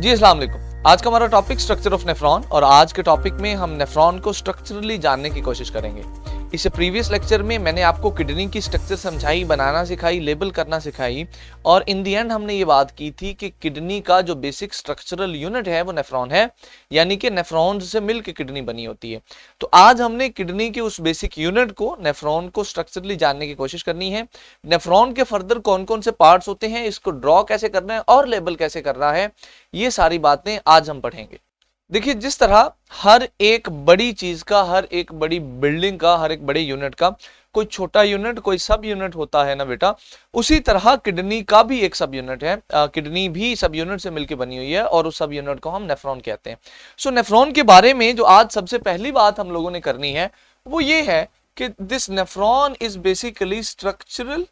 जी अस्सलाम वालेकुम। आज का हमारा टॉपिक स्ट्रक्चर ऑफ नेफ्रॉन और आज के टॉपिक में हम नेफ्रॉन को स्ट्रक्चरली जानने की कोशिश करेंगे। इससे प्रीवियस लेक्चर में मैंने आपको किडनी की स्ट्रक्चर समझाई, बनाना सिखाई, लेबल करना सिखाई और इन दी एंड हमने ये बात की थी कि किडनी का जो बेसिक स्ट्रक्चरल यूनिट है वो नेफ्रॉन है, यानी कि नेफ्रॉन्स से मिलकर किडनी बनी होती है। तो आज हमने किडनी के उस बेसिक यूनिट को, नेफ्रॉन को स्ट्रक्चरली जानने की कोशिश करनी है। नेफ्रॉन के फर्दर कौन कौन से पार्ट्स होते हैं, इसको ड्रॉ कैसे करना है और लेबल कैसे करना है, ये सारी बातें आज हम पढ़ेंगे। देखिए, जिस तरह हर एक बड़ी चीज का, हर एक बड़ी बिल्डिंग का, हर एक बड़े यूनिट का कोई छोटा यूनिट, कोई सब यूनिट होता है ना बेटा, उसी तरह किडनी का भी एक सब यूनिट है। किडनी भी सब यूनिट से मिलकर बनी हुई है और उस सब यूनिट को हम नेफ्रॉन कहते हैं। सो नेफ्रॉन के बारे में जो आज सबसे पहली बात हम लोगों ने करनी है वो ये है कि this nephron is basically structural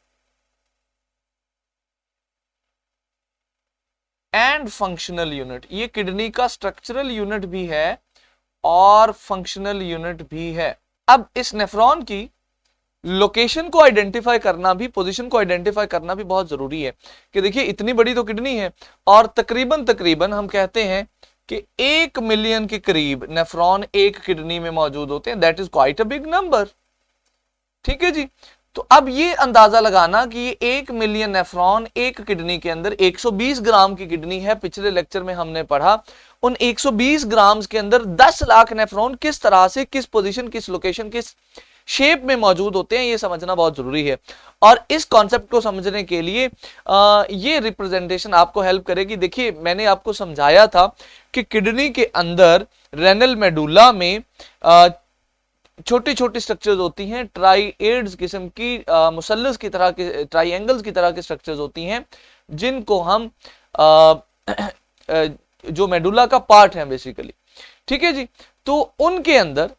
and functional unit. ये किडनी का स्ट्रक्चरल यूनिट भी है और फंक्शनल यूनिट भी है। अब इस नेफ्रॉन की लोकेशन को आइडेंटिफाई करना भी, पोजीशन को आइडेंटिफाई करना भी बहुत जरूरी है कि देखिए इतनी बड़ी तो किडनी है और तकरीबन हम कहते हैं कि 1 मिलियन के करीब नेफ्रॉन एक किडनी में मौजूद होते हैं। That is quite a big number. ठीक है जी। तो अब ये अंदाजा लगाना कि ये 1 मिलियन नेफ्रॉन एक किडनी के अंदर, 120 ग्राम की किडनी है, पिछले लेक्चर में हमने पढ़ा, उन 120 ग्राम के अंदर 10 लाख नेफ्रॉन किस तरह से, किस पोजीशन, किस लोकेशन, किस शेप में मौजूद होते हैं, ये समझना बहुत जरूरी है। और इस कॉन्सेप्ट को समझने के लिए ये रिप्रेजेंटेशन आपको हेल्प करेगी। देखिए, मैंने आपको समझाया था कि किडनी के अंदर रेनल मेडुला में छोटी छोटी स्ट्रक्चर्स होती हैं, ट्राइएड्स किस्म की, मुसल्लस की तरह के, ट्राइएंगल्स की तरह की स्ट्रक्चर्स होती हैं, जिनको हम जो मेडुला का पार्ट है बेसिकली। ठीक है जी। तो उनके अंदर,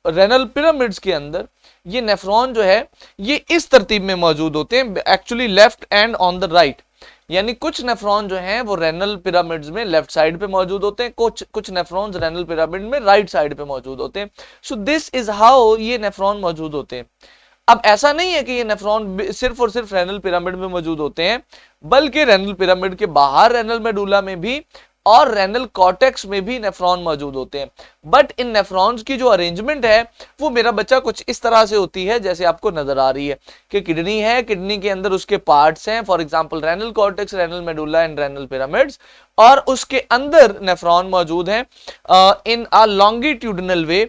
रेनल पिरामिड्स के अंदर, ये नेफ्रॉन जो है ये इस तरतीब में मौजूद होते हैं, actually left and on the right. यानी कुछ नेफ्रॉन जो हैं वो रेनल पिरामिड्स में लेफ्ट साइड पे मौजूद होते हैं, कुछ नेफ्रॉन्स रेनल पिरामिड में राइट साइड पे मौजूद होते हैं। सो दिस इज हाउ ये नेफ्रॉन मौजूद होते हैं। अब ऐसा नहीं है कि ये नेफ्रॉन सिर्फ और सिर्फ रेनल पिरामिड में मौजूद होते हैं, बल्कि रेनल पिरामिड के बाहर रेनल मेडुला में भी और रेनल कॉर्टेक्स में भी नेफ्रॉन मौजूद होते हैं। बट इन नेफ्रॉन्स की जो अरेंजमेंट है वो मेरा बच्चा कुछ इस तरह से होती है जैसे आपको नजर आ रही है कि किडनी है, किडनी के अंदर उसके पार्ट्स हैं, for example renal cortex, renal medulla and renal pyramids, और उसके अंदर नेफ्रॉन मौजूद हैं इन a longitudinal way,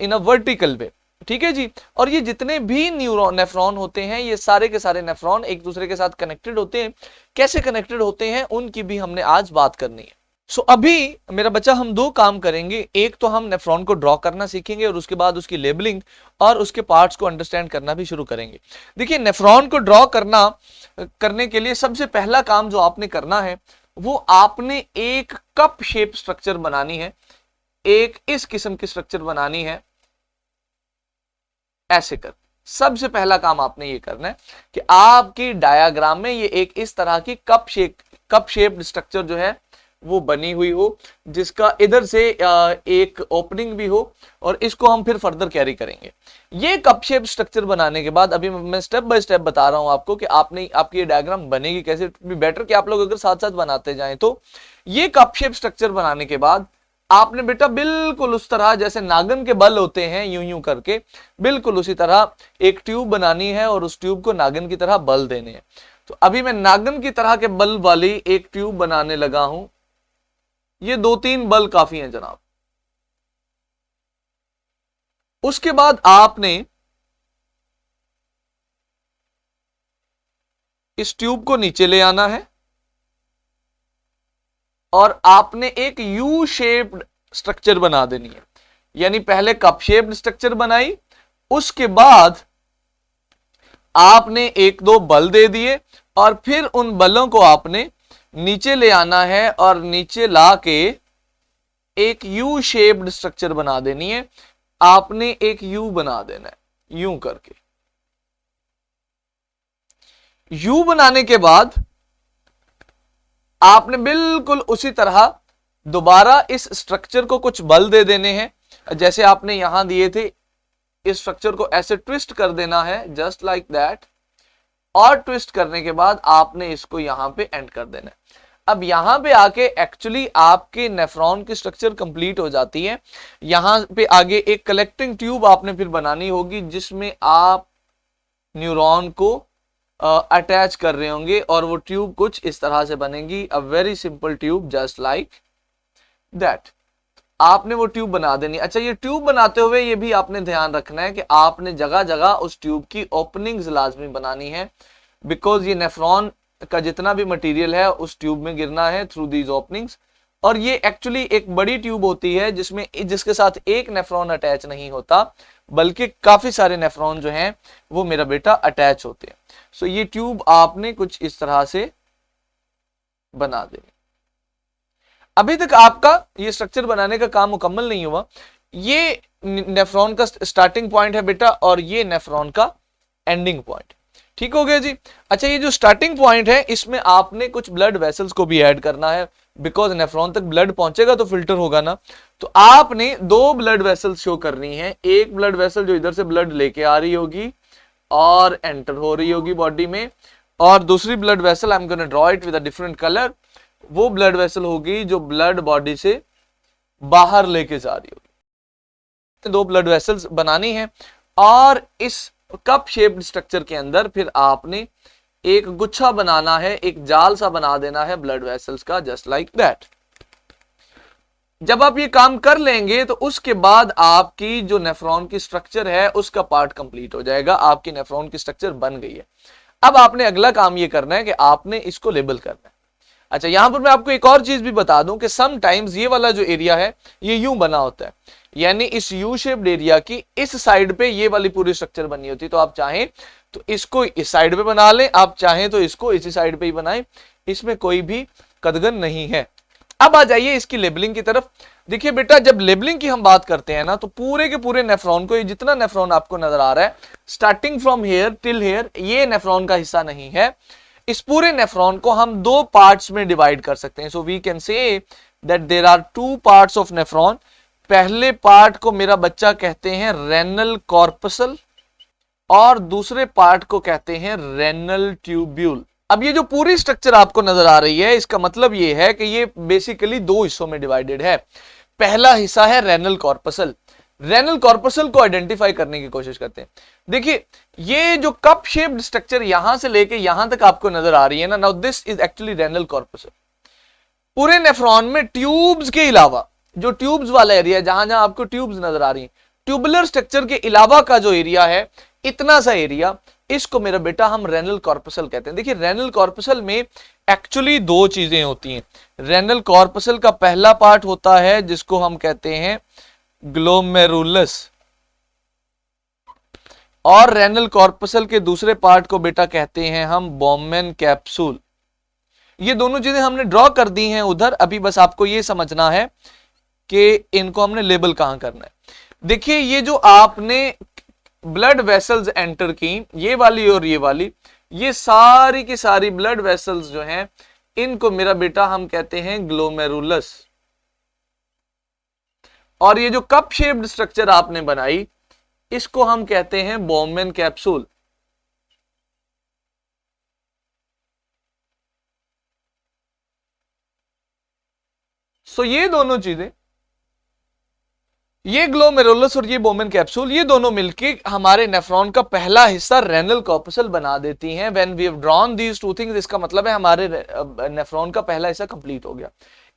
in a vertical वे। ठीक है जी। और ये जितने भी नेफ्रॉन होते हैं, ये सारे के सारे नेफ्रॉन एक दूसरे के साथ कनेक्टेड होते हैं। कैसे कनेक्टेड होते हैं उनकी भी हमने आज बात करनी है। सो अभी मेरा बच्चा हम दो काम करेंगे। एक तो हम नेफ्रॉन को ड्रॉ करना सीखेंगे और उसके बाद उसकी लेबलिंग और उसके पार्ट्स को अंडरस्टैंड करना भी शुरू करेंगे। देखिए, नेफ्रॉन को ड्रॉ करने के लिए सबसे पहला काम जो आपने करना है वो आपने एक कप शेप स्ट्रक्चर बनानी है, एक इस किस्म की स्ट्रक्चर बनानी है। ऐसे कर सबसे पहला काम आपने ये करना है कि आपकी डायग्राम में ये एक इस तरह की कप शेप्ड स्ट्रक्चर जो है वो बनी हुई हो, जिसका इधर से एक ओपनिंग भी हो, और इसको हम फिर फर्दर कैरी करेंगे। ये कप शेप स्ट्रक्चर बनाने के बाद अभी मैं स्टेप बाय स्टेप बता रहा हूं आपको कि आपकी ये डायग्राम बनेगी कैसे। भी बेटर कि आप लोग अगर साथ साथ बनाते जाएं। तो ये कप शेप स्ट्रक्चर बनाने के बाद आपने बेटा बिल्कुल उस तरह जैसे नागन के बल होते हैं, यूं यूं करके बिल्कुल उसी तरह एक ट्यूब बनानी है और उस ट्यूब को नागन की तरह बल देने हैं। तो अभी मैं नागन की तरह के बल वाली एक ट्यूब बनाने लगा हूं। ये 2-3 बल काफी हैं जनाब। उसके बाद आपने इस ट्यूब को नीचे ले आना है और आपने एक यू शेप्ड स्ट्रक्चर बना देनी है। यानी पहले कप शेप्ड स्ट्रक्चर बनाई, उसके बाद आपने 1-2 बल दे दिए और फिर उन बलों को आपने नीचे ले आना है और नीचे ला के एक यू शेप्ड स्ट्रक्चर बना देनी है। आपने एक यू बना देना है, यूं करके। यू बनाने के बाद आपने बिल्कुल उसी तरह दोबारा इस स्ट्रक्चर को कुछ बल दे देने हैं जैसे आपने यहां दिए थे। इस स्ट्रक्चर को ऐसे ट्विस्ट कर देना है, जस्ट लाइक दैट, और ट्विस्ट करने के बाद आपने इसको यहां पे एंड कर देना है। अब यहां पे आके एक्चुअली आपके नेफ्रॉन की स्ट्रक्चर कंप्लीट हो जाती है। यहां पे आगे एक कलेक्टिंग ट्यूब आपने फिर बनानी होगी जिसमें आप न्यूरॉन को अटैच कर रहे होंगे और वो ट्यूब कुछ इस तरह से बनेगी, a very simple tube just like that. आपने वो ट्यूब बना देनी। अच्छा, ये ट्यूब बनाते हुए ये भी आपने ध्यान रखना है कि आपने जगह जगह उस ट्यूब की ओपनिंग्स लाजमी बनानी है, बिकॉज ये नेफ्रॉन का जितना भी मटेरियल है उस ट्यूब में गिरना है थ्रू दीज ओपनिंग्स। और ये एक्चुअली एक बड़ी ट्यूब होती है जिसके साथ एक नेफ्रॉन अटैच नहीं होता, बल्कि काफी सारे नेफ्रॉन जो हैं वो मेरा बेटा अटैच होते हैं। सो ये ट्यूब आपने कुछ इस तरह से बना देनी। अभी तक आपका ये स्ट्रक्चर बनाने का काम मुकम्मल नहीं हुआ। ये नेफ्रॉन का स्टार्टिंग पॉइंट है बेटा और ये नेफ्रॉन का एंडिंग पॉइंट। ठीक हो गया जी। अच्छा, ये जो स्टार्टिंग पॉइंट है इसमें आपने कुछ ब्लड वेसल्स को भी ऐड करना है, बिकॉज नेफ्रॉन तक ब्लड पहुंचेगा तो फिल्टर होगा ना। तो आपने दो ब्लड वेसल्स शो करनी है। एक ब्लड वेसल जो इधर से ब्लड लेके आ रही होगी और एंटर हो रही होगी बॉडी में, और दूसरी blood vessel I am gonna draw it with a different colour, वो ब्लड वेसल होगी जो ब्लड बॉडी से बाहर लेके जा रही होगी। दो ब्लड वेसल्स बनानी है और इस कप शेप्ड स्ट्रक्चर के अंदर फिर आपने एक गुच्छा बनाना है, एक जाल सा बना देना है ब्लड वेसल्स का, जस्ट लाइक दैट। जब आप ये काम कर लेंगे तो उसके बाद आपकी जो नेफ्रॉन की स्ट्रक्चर है उसका पार्ट कंप्लीट हो जाएगा। आपकी नेफ्रॉन की स्ट्रक्चर बन गई है। अब आपने अगला काम ये करना है कि आपने इसको लेबल करना है। अच्छा, यहां पर मैं आपको एक और चीज भी बता दूं कि समटाइम्स ये वाला जो एरिया है ये यूं बना होता है, यानी इस यू शेप्ड एरिया की इस साइड पे ये वाली पूरी स्ट्रक्चर बनी होती है। तो आप चाहें तो इसको इस साइड पे बना लें, आप चाहें तो इसको इसी साइड पे ही बनाएं, इसमें कोई भी कदगन नहीं है। अब आ जाइए इसकी लेबलिंग की तरफ। देखिए बेटा, जब लेबलिंग की हम बात करते हैं ना तो पूरे के पूरे नेफ्रॉन को, ये जितना नेफ्रॉन आपको नजर आ रहा है starting from here till here, ये नेफ्रॉन का हिस्सा नहीं है। इस पूरे नेफ्रॉन को हम दो पार्ट्स में डिवाइड कर सकते हैं। So we can say that there are two parts of nephron. पहले पार्ट को मेरा बच्चा कहते हैं रेनल कॉर्पसल और दूसरे पार्ट को कहते हैं रेनल ट्यूब्यूल। अब ये जो पूरी स्ट्रक्चर आपको नजर आ रही है इसका मतलब ये है कि ये बेसिकली दो हिस्सों में डिवाइडेड है। पहला हिस्सा है रेनल कॉर्पसल। रेनल कॉर्पसल को आइडेंटिफाई करने की कोशिश करते हैं। देखिए, ये जो कप शेप्ड स्ट्रक्चर यहां से लेके यहां तक आपको नजर आ रही है ना, now this is actually renal corpuscle. पूरे नेफ्रॉन में ट्यूब्स के अलावा, जो ट्यूब्स वाला एरिया जहां जहां आपको ट्यूब्स नजर आ रही हैं, ट्यूबुलर स्ट्रक्चर के अलावा का जो एरिया है, इतना सा एरिया, इसको मेरा बेटा हम रेनल कॉर्पसल कहते हैं। देखिए, रेनल कॉर्पसल में एक्चुअली दो चीजें होती हैं। रेनल कॉर्पसल का पहला पार्ट होता है जिसको हम कहते हैं ग्लोमेरुलस, और रेनल कॉर्पसल के दूसरे पार्ट को बेटा कहते हैं हम बोमेन कैप्सूल। ये दोनों चीजें हमने ड्रॉ कर दी हैं उधर। अभी बस आपको ये समझना है कि इनको हमने लेबल कहां करना है। देखिए, ये जो आपने ब्लड वेसल्स एंटर की, ये वाली और ये वाली, ये सारी की सारी ब्लड वेसल्स जो हैं इनको मेरा बेटा हम कहते हैं ग्लोमेरुलस। और ये जो कप शेप्ड स्ट्रक्चर आपने बनाई इसको हम कहते हैं बोमेन कैप्सूल। सो ये दोनों चीजें, ये ग्लोमेरुलस और ये बोमेन कैप्सूल, ये दोनों मिलके हमारे नेफ्रॉन का पहला हिस्सा रेनल कॉर्पसल बना देती हैं। When we have drawn these two things, इसका मतलब है हमारे नेफ्रॉन का पहला हिस्सा कंप्लीट हो गया।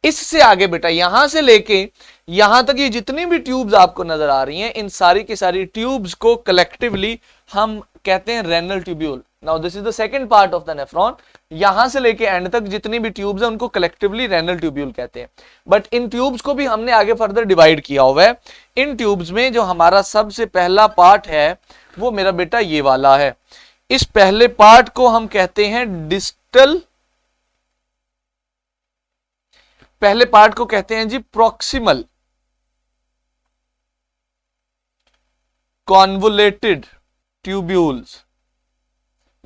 इससे आगे बेटा यहां से लेके यहां तक ये जितनी भी ट्यूब्स आपको नजर आ रही हैं, इन सारी की सारी ट्यूब्स को कलेक्टिवली हम कहते हैं renal tubule. Now this is the second part of the nephron. यहां से लेके एंड तक जितनी भी ट्यूब्स हैं उनको कलेक्टिवली रेनल ट्यूब्यूल कहते हैं। बट इन ट्यूब्स को भी हमने आगे फर्दर डिवाइड किया हुआ है। इन ट्यूब्स में जो हमारा सबसे पहला पार्ट है वो मेरा बेटा ये वाला है। इस पहले पार्ट को हम कहते हैं डिस्टल, पहले पार्ट को कहते हैं जी प्रॉक्सिमल कॉन्वोलेटेड ट्यूब्यूल्स।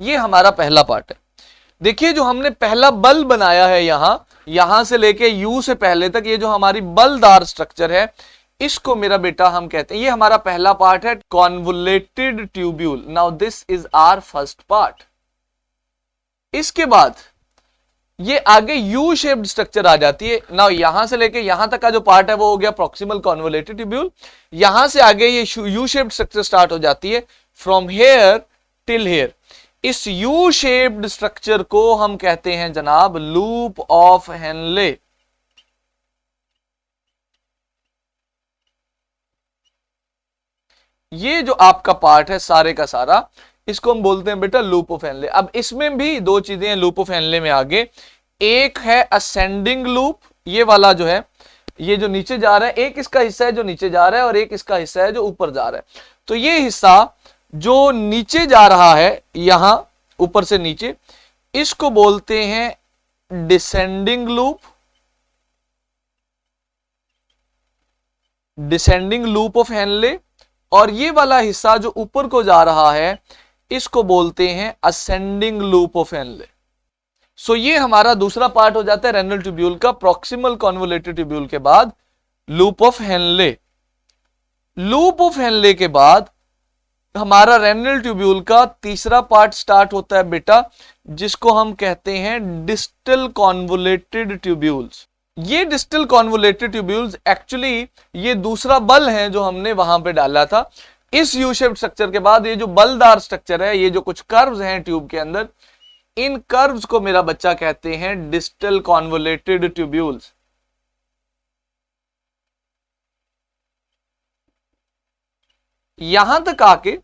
ये हमारा पहला पार्ट है। देखिए, जो हमने पहला बल बनाया है यहां से लेके यू से पहले तक, ये जो हमारी बलदार स्ट्रक्चर है इसको मेरा बेटा हम कहते हैं, ये हमारा पहला पार्ट है convoluted tubule. Now this is our first part. इसके बाद ये आगे यू शेप्ड स्ट्रक्चर आ जाती है ना। यहां से लेके यहां तक का जो पार्ट है वो हो गया प्रॉक्सिमल कॉन्वोलेटेड ट्यूब्यूल। यहां से आगे ये यू शेप्ड स्ट्रक्चर स्टार्ट हो जाती है फ्रॉम हेयर टिल हेयर। इस यू शेप्ड स्ट्रक्चर को हम कहते हैं जनाब लूप ऑफ हेनले। ये जो आपका पार्ट है सारे का सारा, इसको हम बोलते हैं बेटा लूप ऑफ हेनले। अब इसमें भी दो चीजें हैं लूप ऑफ हेनले में आगे, एक है असेंडिंग लूप, ये वाला जो है ये जो नीचे जा रहा है, एक इसका हिस्सा है जो नीचे जा रहा है और एक इसका हिस्सा है जो ऊपर जा रहा है। तो ये हिस्सा जो नीचे जा रहा है यहां ऊपर से नीचे, इसको बोलते हैं descending loop, descending loop of Henle. और ये वाला हिस्सा जो ऊपर को जा रहा है इसको बोलते हैं असेंडिंग लूप ऑफ हेनले। सो ये हमारा दूसरा पार्ट हो जाता है रेनल ट्यूब्यूल का, प्रॉक्सिमल कॉन्वोलेटेड ट्यूब्यूल के बाद loop of Henley. Loop of Henley के बाद हमारा रेनल ट्यूब्यूल का तीसरा पार्ट स्टार्ट होता है बेटा, जिसको हम कहते हैं डिस्टल कॉन्वोलेटेड ट्यूब्यूल्स। ये डिस्टल कॉन्वोलेटेड ट्यूब्यूल्स एक्चुअली ये दूसरा बल है जो हमने वहां पे डाला था। इस यू शेप्ड स्ट्रक्चर के बाद ये जो बलदार स्ट्रक्चर है, ये जो कुछ कर्व्स हैं ट्यूब के अंदर, इन कर्व्स को मेरा बच्चा कहते हैं डिस्टल कॉन्वोलेटेड ट्यूब्यूल्स। यहां तक आके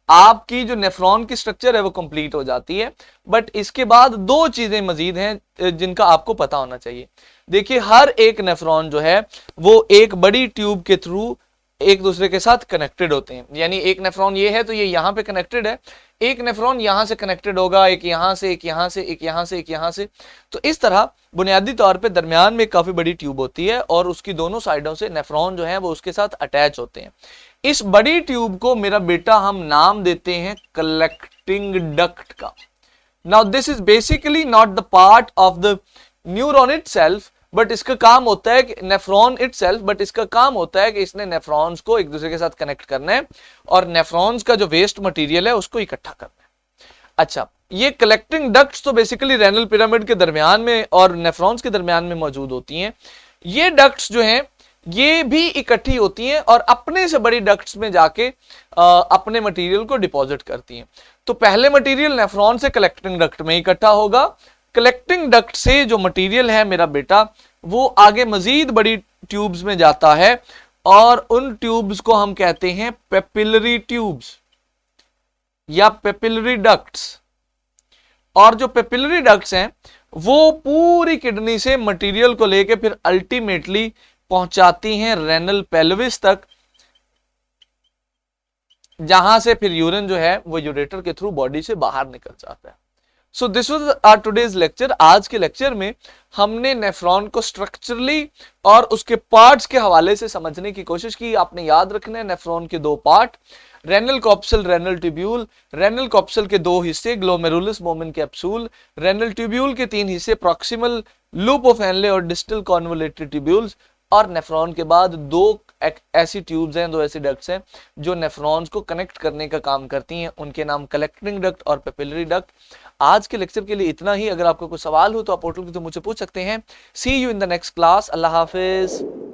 आपकी जो नेफ्रॉन की स्ट्रक्चर है वो कंप्लीट हो जाती है। बट इसके बाद दो चीजें मजीद हैं जिनका आपको पता होना चाहिए। देखिए हर एक नेफ्रॉन जो है वो एक बड़ी ट्यूब के थ्रू एक दूसरे के साथ कनेक्टेड होते हैं। यानी एक नेफ्रॉन ये है तो ये यहां पे कनेक्टेड है, एक नेफ्रॉन यहां से कनेक्टेड होगा, एक यहां से, एक यहां से, एक यहां से, एक यहां से। तो इस तरह बुनियादी तौर पे दरमियान में काफी बड़ी ट्यूब होती है और उसकी दोनों साइडों से नेफ्रॉन जो है वो उसके साथ अटैच होते हैं। इस बड़ी ट्यूब को मेरा बेटा हम नाम देते हैं कलेक्टिंग डक्ट का। Now this is basically not the part of the neuron itself, but इसका काम होता है कि नेफ्रॉन इटसेल्फ, बट इसका काम होता है कि इसने नेफ्रॉन्स को एक दूसरे के साथ कनेक्ट करना है और नेफ्रॉन्स का जो वेस्ट मटेरियल है उसको इकट्ठा करना है। अच्छा, ये कलेक्टिंग डक्ट्स तो बेसिकली रेनल पिरामिड के दरमियान में और नेफ्रॉन्स के दरमियान में मौजूद होती हैं। ये डक्ट्स जो हैं ये भी इकट्ठी होती हैं और अपने से बड़ी डक्ट्स में जाके अपने मटेरियल को डिपॉजिट करती हैं। तो पहले मटेरियल नेफ्रॉन से कलेक्टिंग डक्ट में इकट्ठा होगा, कलेक्टिंग डक्ट से जो मटेरियल है मेरा बेटा वो आगे मजीद बड़ी ट्यूब्स में जाता है और उन ट्यूब्स को हम कहते हैं पेपिलरी ट्यूब्स या पेपिलरी डक्ट्स। और जो पेपिलरी डक्ट्स हैं वो पूरी किडनी से मटेरियल को लेके फिर अल्टीमेटली पहुंचाती हैं रेनल पेल्विस तक, जहां से फिर यूरिन जो है वो यूरेटर के थ्रू बॉडी से बाहर निकल जाता है। So this was our today's lecture. आज के लेक्चर में हमने नेफ्रॉन को स्ट्रक्चरली और उसके पार्ट्स के हवाले से समझने की कोशिश की। आपने याद रखना है नेफ्रॉन के दो part, renal capsule, renal tubule. Renal capsule के दो हिस्से, glomerulus Bowman capsule. Renal tubule के तीन हिस्से, प्रॉक्सिमल लूप ऑफ हेनले और डिस्टल कॉन्वोलेटेड ट्यूब्यूल्स। और नेफ्रॉन के बाद दो ऐसी ट्यूब्स हैं, दो ऐसी डक्ट्स हैं जो नेफ्रॉन्स को कनेक्ट करने का काम करती हैं, उनके नाम कलेक्टिंग डक्ट और पेपिलरी डक्ट। आज के लेक्चर के लिए इतना ही। अगर आपको कोई सवाल हो तो आप पोर्टल के थ्रू मुझसे पूछ सकते हैं। See you in the next class. अल्लाह हाफिज।